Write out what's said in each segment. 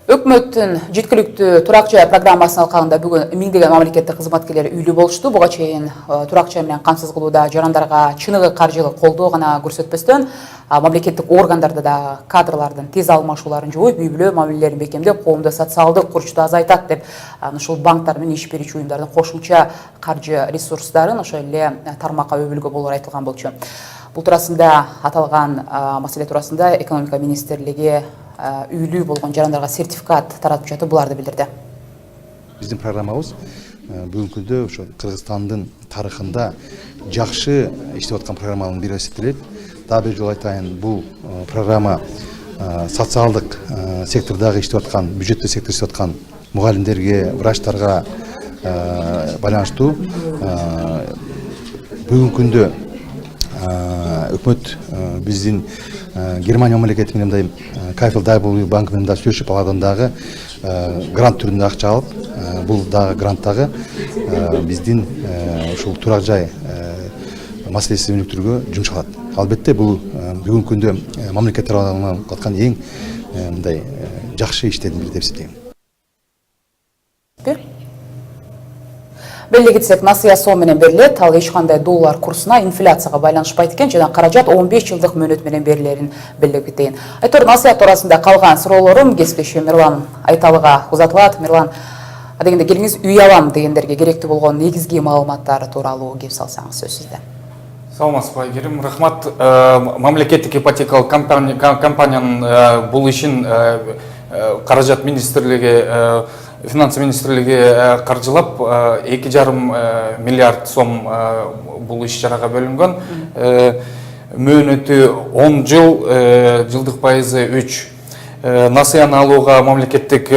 Өкмөттүн жеткиликтүү турак жай программасына алкагында бүгүн миңдеген мамлекеттик кызматкерлер үйлүү болушту. Буга чейин турак жай менен камсыз кылууда жарандарга чыныгы каржылык колдоо гана көрсөтпөстөн, мамлекеттик органдарда да кадрлардын тез алмашууларын жоюп, үй бүлө мамилелерин бекемдеп, коомдо социалдык курчту азайтат деп, ушул банктар менен иш берүүчү уюмдардын кошумча каржы ресурстарын ошол эле тармакка өбүлгө болоору айтылган болчу. Бул туурасында аталган маселе туурасында экономика министрлиги үйлүү болгон жарандарга сертификат таратып жатып, буларды билдирди. Биздин программабыз бүгүнкү күндө ошо Кыргызстандын тарыхында жакшы иштеп аткан программанын бири эсептелет. Дагы бир жолу айтайын, бул программа социалдык сектордагы иштеп аткан, бюджеттик сектордо иштеп аткан мугалимдерге, врачтарга байланыштуу. Бүгүнкү күндө өкмөт биздин Германия мамлекети менен мындай Кайфел Дайбул банк менен да сүйлөшүп, алардан дагы грант түрүндө акча алып, бул дагы грант дагы биздин ушул турак жай маселесин өнүктүрүүгө жумшалат. Албетте бул бүгүнкү күндө мамлекет тарабынан аткан эң мындай жакшы иштердин бири деп эсептейм. Белли кетсек, насыя сом менен берилет, ал эч кандай доллар курсуна, инфляцияга байланышпайт экен, жана каражат 15 жылдык мөөнөт менен берилерин белгилеп кетейин. Айтор, насыя туурасында калган суроолорум кесиптешим Мирлан Айталыга узатылат. Мирлан, адегенде келиңиз, үй алам дегендерге керектүү болгон негизги маалыматтар тууралуу кеп салсаңыз сөз сизде. Саламатсызбы, Айгерим. Рахмат. Мамлекеттик ипотекалык компаниянын бул ишин каражат министрлиги, финансы министрлиги каржылап 2,5 миллиард сом бул иш-чарага бөлүнгөн. Мөөнөтү 10 жыл, жылдык пайызы 3. Насыяны алууга мамлекеттик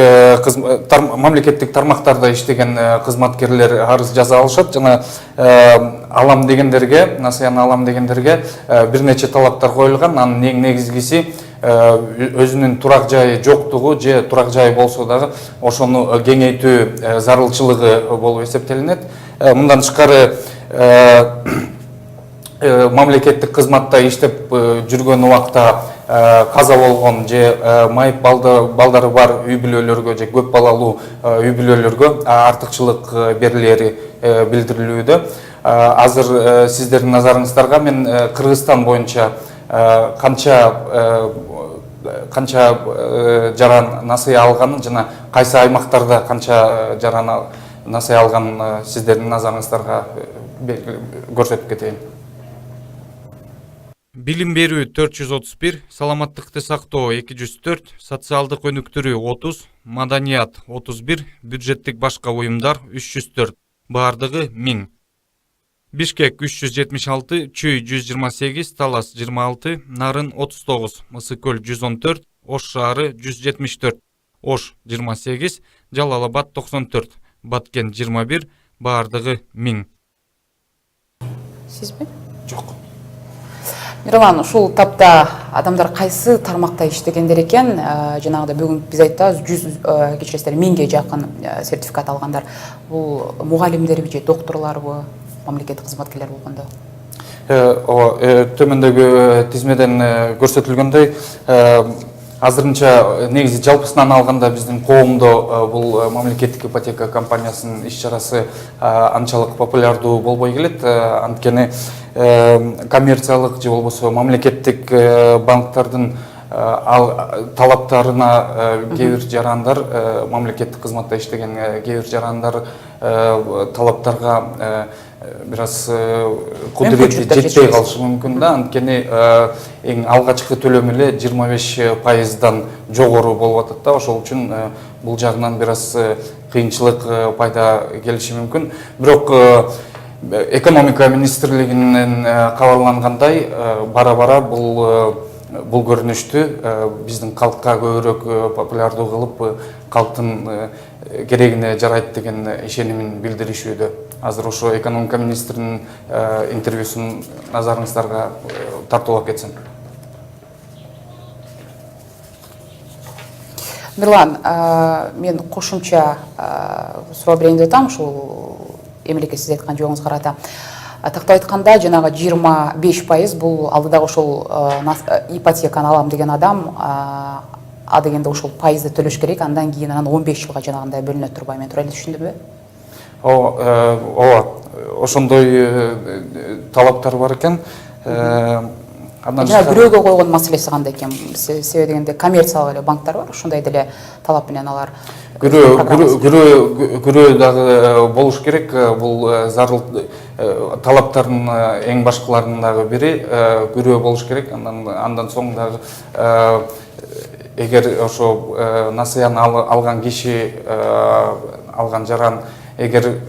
тармактарда иштеген кызматкерлер арыз жаза алышат, жана алам дегендерге, насыяны алам дегендерге бир нече талаптар коюлган. Анын эң негизгиси өзүнүн турак жайы жоктугу же турак жайы болсо дагы ошону кеңейтүү зарылчылыгы болуп эсептелинет. Мындан тышкары мамлекеттик кызматта иштеп жүргөн убакта каза болгон же майып балдары бар үй бүлөлөргө же көп балалуу үй бүлөлөргө артыкчылык берилери билдирилүүдө. Азыр сиздердин назарыңыздарга мен Кыргызстан боюнча канча жаран насыя алганын жана кайсы аймактарда канча жаран насыя алганын сиздердин назарыңыздарга көрсөтүп кетейин. Билим берүү 431, саламаттыкты сактоо 204, социалдык өнүктүрүү 30, маданият 31, бюджеттик башка уюмдар 304, баардыгы 1000. Бишкек 376, Чүй 128, Талас 26, Нарын 39, Мысыкөл 114, Ош шаары 174, Ош 28, Жалал-Абад 94, Баткен 21, баардыгы 1000. Сизби? Жок. Мирлан, ушул тапта адамдар кайсы тармакта иштегендер экен? Жанагыда бүгүн биз айттык, 100 кечиресиздер 1000ге жакын сертификат алгандар. Бул мугалимдерби же докторлорбу, мамлекеттик кызматкерлер болгондо? Төмөндөгү тизмеден көрсөтүлгөндөй, азырынча негизи жалпысынан алганда биздин коомдо бул мамлекеттик ипотека компаниясынын иш-чарасы анчалык популярдуу болбой келет. Анткени коммерциялык же болбосо мамлекеттик банктардын талаптарына кээ бир жарандар, мамлекеттик кызматта иштеген кээ бир жарандар талаптарга бир аз кудурети жетпей калышы мүмкүн да. Анткени эң алгачкы төлөм эле 25%дан жогору болуп атат да. Ошол үчүн бул жагынан бир аз кыйынчылык пайда келиши мүмкүн. Бирок экономика министрлигинен кабарлангандай, бара-бара бул көрүнүштү биздин калкка көбүрөөк популярдуу кылып, калктын керегине жарайт деген ишенимин билдиришүүдө. Азыр ошо экономика министринин интервьюсун назарыңыздарга тартуулап кетсем. Мирлан, мен кошумча суроо берейин деп атам, ушул эмелекке сиз айткан жоогуңузга карата. Тактап айтканда, жанагы 25% бул алдыдагы ошол ипотеканы алам деген адам а дегенде ошол пайызды төлөш керек, андан кийин анан 15 жылга жанагындай бөлүнө турбайбы? Мен туура эле түшүндүмбү? Ооба, ошондой талаптар бар экен. Жана бирөөгө койгон маселеси кандай экен? Себеби дегенде коммерциялык эле банктар бар, ошондой деле талап менен алар күрөө дагы болуш керек. Бул зарыл талаптардын эң башкыларынын дагы бири күрөө болуш керек. Андан соң дагы эгер ошо насыяны алган киши, алган жаран эгер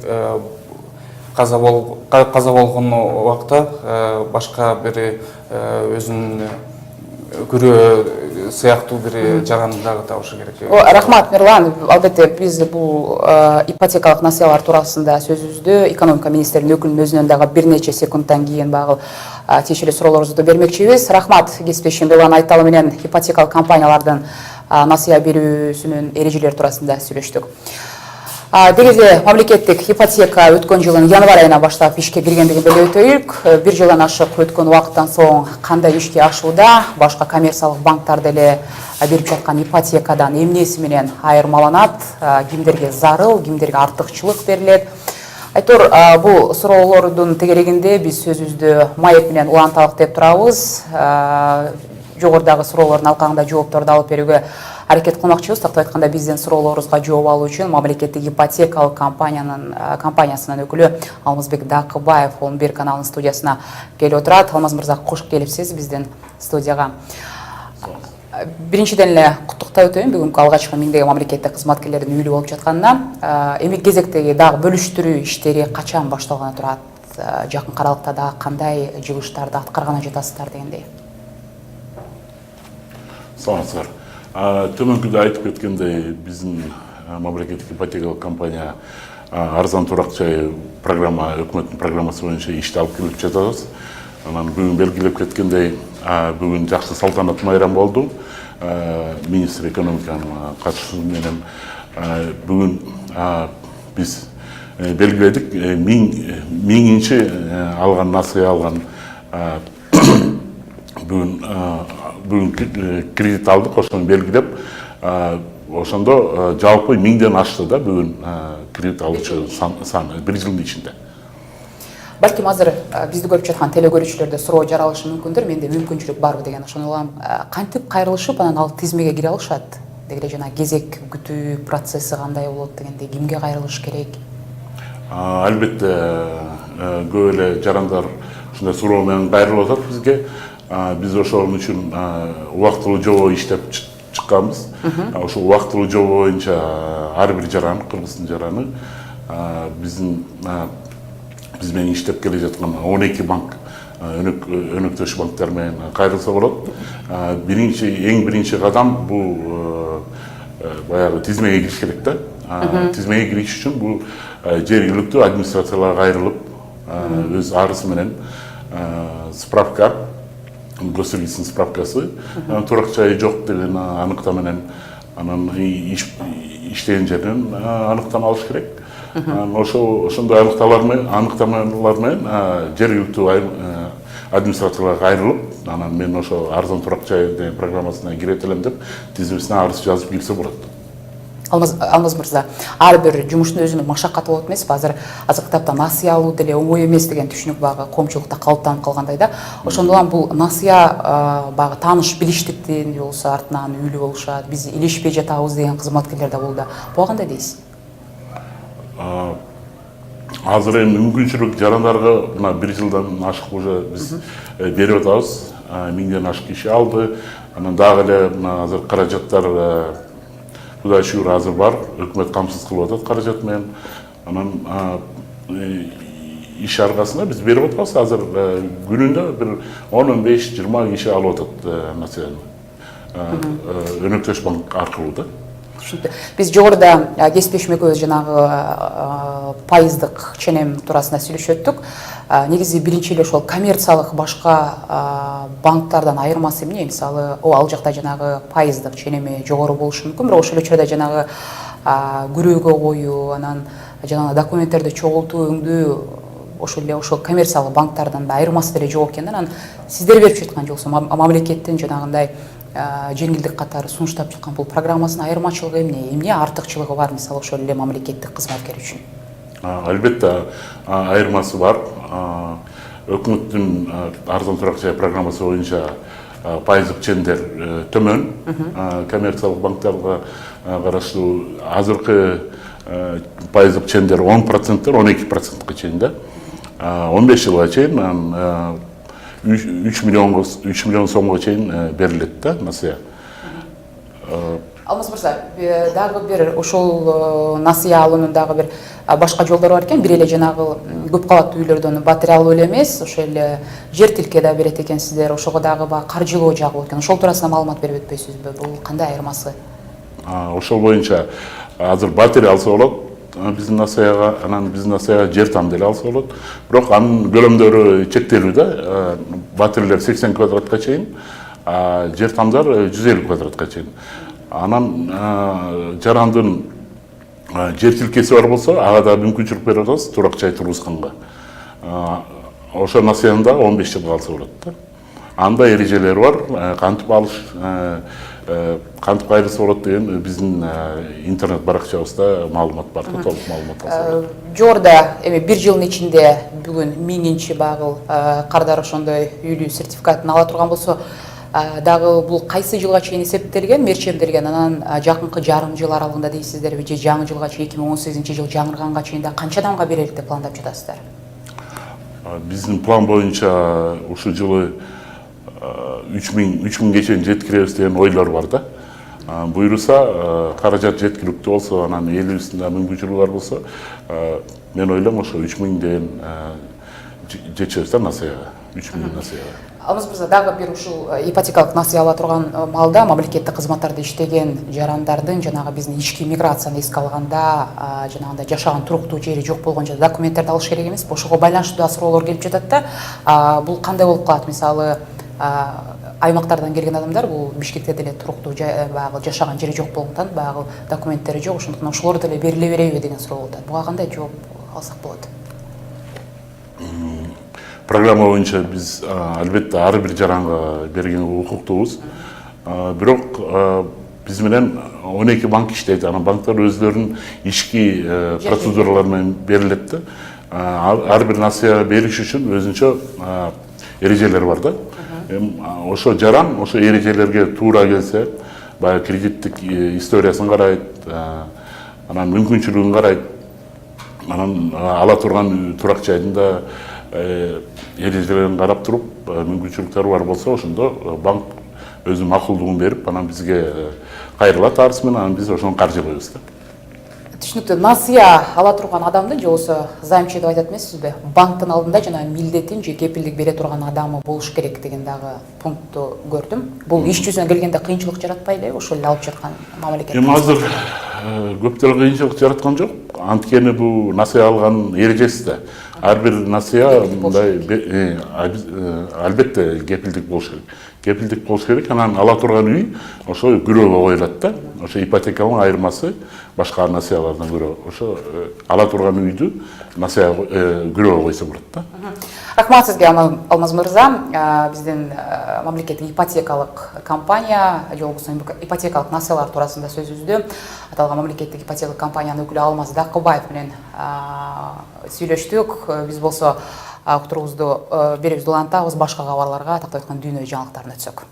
каза болгон убакта башка бир өзүнүн күрөө сыяктуу бир жаранды дагы табышы керек. Рахмат, Мирлан. Албетте биз бул ипотекалык насыялар туурасында сөзүбүздү экономика министринин өкүлүнүн өзүнөн дагы бир нече секундтан кийин багыл тиешелүү суроолорубузду бермекчибиз. Рахмат, кесиптешим Мирлан Айталы менен ипотекалык компаниялардын насыя берүүсүнүн эрежелери туурасында сүйлөштүк. Деги мамлекеттик ипотека өткөн жылдын январь айынан баштап ишке киргендигин беле өтөйүк. Бир жылдан ашык өткөн убакыттан соң кандай ишке ашууда, башка коммерциялык банктар деле берип жаткан ипотекадан эмнеси менен айырмаланат, кимдерге зарыл, кимдерге артыкчылык берилет? Айтор, бул суроолордун тегерегинде биз сөзүбүздү маек менен уланталык турабыз. Жогорудагы суроолордун алкагында жоопторду алып берүүгө аракет кылмакчыбыз. Тактап айтканда биздин суроолорубузга жооп алуу үчүн мамлекеттик ипотекалык компаниясынын өкүлү Алмазбек Дакыбаев 11 каналынын студиясына келип отурат. Алмаз мырза, кош келипсиз биздин студияга. Биринчиден эле куттуктап өтөйүн бүгүнкү алгачкы миңдеген мамлекеттик кызматкерлердин үйлүү болуп жатканына. Эми кезектеги дагы бөлүштүрүү иштери качан башталганы турат? Жакын аралыкта дагы кандай жыгыштарды аткарганы жатасыздар дегендей? Саламатсыздар. Төмөнкүдө айтып кеткендей, биздин мамлекеттик ипотекалык компания арзан турак жай программа, өкмөттүн программасы боюнча ишти алып келип жатабыз. Анан бүгүн белгилеп кеткендей, бүгүн жакшы салтанат майрам болду. Министр экономиканын катышуусу менен бүгүн биз белгиледик, миңинчи алган насыя алган бүгүн кредит алдык, ошону белгилеп, ошондо жалпы 1000ден ашты да бүгүн кредит алуучу саны бир жылдын ичинде. Балким азыр бизди көрүп жаткан телекөрүүчүлөрдө суроо жаралышы мүмкүндүр, менде мүмкүнчүлүк барбы деген ошону улам. Кантип кайрылышып анан ал тизмеге кире алышат? Деги жана кезек күтүү процесси кандай болот дегенде, кимге кайрылыш керек? Албетте көп эле жарандар ушундай суроо менен кайрылып атат бизге. Биз ошол үчүн убактылуу жобо иштеп чыкканбыз. Ошол убактылуу жобо боюнча ар бир жаран, Кыргыздын жараны биз менен иштеп келе жаткан 12 банк, өнөктөш банктар менен кайрылса болот. Эң биринчи кадам бул баягы тизмеге кириш керек да. Тизмеге кириш үчүн бул жергиликтүү администрацияларга кайрылып, өз арызы менен справка, госрегистрдин справкасы, турак жайы жок деген аныктама менен, анан иштеген жерден аныктама алыш керек. Ошондой аныктамалар менен жергиликтүү администрацияларга кайрылып, анан мен ошо арзан турак жай деген программасына кирет элем деп тизмесине арыз жазып келсе болот. Алмаз мырза, ар бир жумуштун өзүнүн машакаты болот эмеспи? Азыр китапта насыя алуу деле оңой эмес деген түшүнүк багы коомчулукта калыптанып калгандай да. Ошондон бул насыя багы тааныш билиштиктин же болбосо артынан үйлүү болушат, биз илишпей жатабыз деген кызматкерлер да болду. Буга кандай дейсиз? Азыр эми мүмкүнчүлүк жарандарга мына бир жылдан ашык уже биз берип атабыз. 1000ден ашык киши алды. Анан дагы эле мына азыр каражаттар Кудай шүгүр азыр бар, өкмөт камсыз кылып атат каражат менен. Анан иш аркасында биз берип атабыз. Азыр күнүндө бир 10-15-20 киши алып атат насыяны. Өнөктөш банк аркылуу да. Биз жогоруда кесиптешим экөөбүз жанагы пайыздык ченем туурасында сүйлөшөттүк. Негизи биринчи эле ошол коммерциялык башка банктардан айырмасы эмне? Мисалы, ал жакта жанагы пайыздык ченеми жогору болушу мүмкүн, бирок ошол учурда жанагы күрөөгө коюу, анан жанагы документтерди чогултуу, өңдөө ошол эле ошол коммерциялык банктардан да айырмасы деле жок экен. Анан сиздер берип жаткан жолсо мамлекеттин жанагындай жеңилдик катары сунуштап чыккан бул программасынын айырмачылыгы эмне артыкчылыгы бар мисалы ошол эле мамлекеттик кызматкер үчүн? Албетте айырмасы бар. Өкмөттүн арзан турак жай программасы боюнча пайыздык чендер төмөн. Коммерциялык банктарга караштуу азыркы пайыздык чендер 10%, 12%га чейин да. 15 жылга чейин 3 миллион сомго чейин берилет да насыя. Алмаз мырза, дагы бир ошол насыя алуунун дагы бир башка жолдору бар экен. Бир эле жанагы көп кабаттуу үйлөрдөн батир алуу эле эмес, ошол эле жер тилке да берет экенсиздер. Ошого дагы каржылоо жагы болот экен. Ошол туурасында маалымат берип өтпөйсүзбү? Бул кандай айырмасы? Ошол боюнча азыр батир алса болот. Биздин насыяга, анан биздин насыяга жер там деле алса болот. Бирок анын көлөмдөрү чектелүү да. Батирлер 80 квадратка чейин, жер тамдар 150 квадратка чейин. Анан жарандын жер тилкеси бар болсо, ага да мүмкүнчүлүк берип атабыз турак жай тургузганга. Ошо насыяда 15 жылга алса болот да. Анда эрежелери бар, кантип алыш, кантип кайрылса болот деген биздин интернет баракчабызда маалымат бар, толук маалымат алса. Жорда эми бир жылдын ичинде бүгүн 1000 багыл кардар ошондой үйлүү сертификатын ала турган болсо, дагы бул кайсы жылга чейин эсептелген, мерчемделген, анан жакынкы жарым жыл аралыгында дейсиздерби же жаңы жылга чейин 2018-жыл жаңырганга чейин да канча адамга берелик деп пландап жатасыздар? Биздин план боюнча ушул жылы 3000 чейин жеткиребиз деген ойлор бар да. Буйруса, каражат жеткиликтүү болсо, анан элибиздин да мүмкүнчүлүгү бар болсо, мен ойлойм ошо 3000 деген жетишебиз да насыяга. 3000 насыяга. Алмаз мырза, дагы бир ушул ипотекалык насыя ала турган маалда мамлекеттик кызматтарда иштеген жарандардын жанагы биздин ички миграцияны эске алганда, жанагындай жашаган туруктуу жери жок болгон жерде документтерди алыш керек эмеспи? Ошого байланыштуу да суроолор келип жатат да. Бул кандай болуп калат? Мисалы, аймактардан келген адамдар бул Бишкекте деле туруктуу жашаган жери жок болгондон баягы документтери жок, ошондуктан ошолор деле бериле береби деген суроо болуп атат. Буга кандай жооп алсак болот? Программа боюнча биз албетте ар бир жаранга бергенге укуктуубуз. Бирок биз менен 12 банк иштейт. Анан банктар өздөрүнүн ички процедуралары менен берилет да. Ар бир насыя бериш үчүн өзүнчө эрежелер бар да. Ошо жаран ошо эрежелерге туура келсе, баягы кредиттик историясын карайт, анан мүмкүнчүлүгүн карайт, анан ала турган турак жайдын да эрежелерин карап туруп, мүмкүнчүлүктөрү бар болсо, ошондо банк өзүнүн макулдугун берип, анан бизге кайрылат арыз менен, анан биз ошону каржылайбыз да. Түшүнүктүү. Насыя ала турган адамдын же болсо займчы деп айтат эмессизби? Банктын алдында жана милдетин же кепилдик бере турган адамы болуш керек деген дагы пунктту көрдүм. Бул иш жүзүнө келгенде кыйынчылык жаратпайбы ошол эле алып жаткан мамлекет? Эми азыр көп деле кыйынчылык жараткан жок. Анткени бул насыя алган эрежеси да. Ар бир насыя мындай албетте кепилдик болуш керек. Кепилдик болуш керек, анан ала турган үй ошо күрөөгө коюлат да. Ошо ипотеканын айырмасы башка насыялардан көрө. Ошо ала турган үйдү насыя күрөөгө койсо болот да. Рахмат сизге, Алмаз мырза. Биздин мамлекеттик ипотекалык компания же болбосо ипотекалык насыялар туурасында сөзүбүздү аталган мамлекеттик ипотекалык компаниянын өкүлү Алмаз Дакыбаев менен сүйлөштүк. Биз болсо уктуруубузду беребиз улантабыз, башка кабарларга тактап айтканда дүйнө жаңылыктарына өтсөк.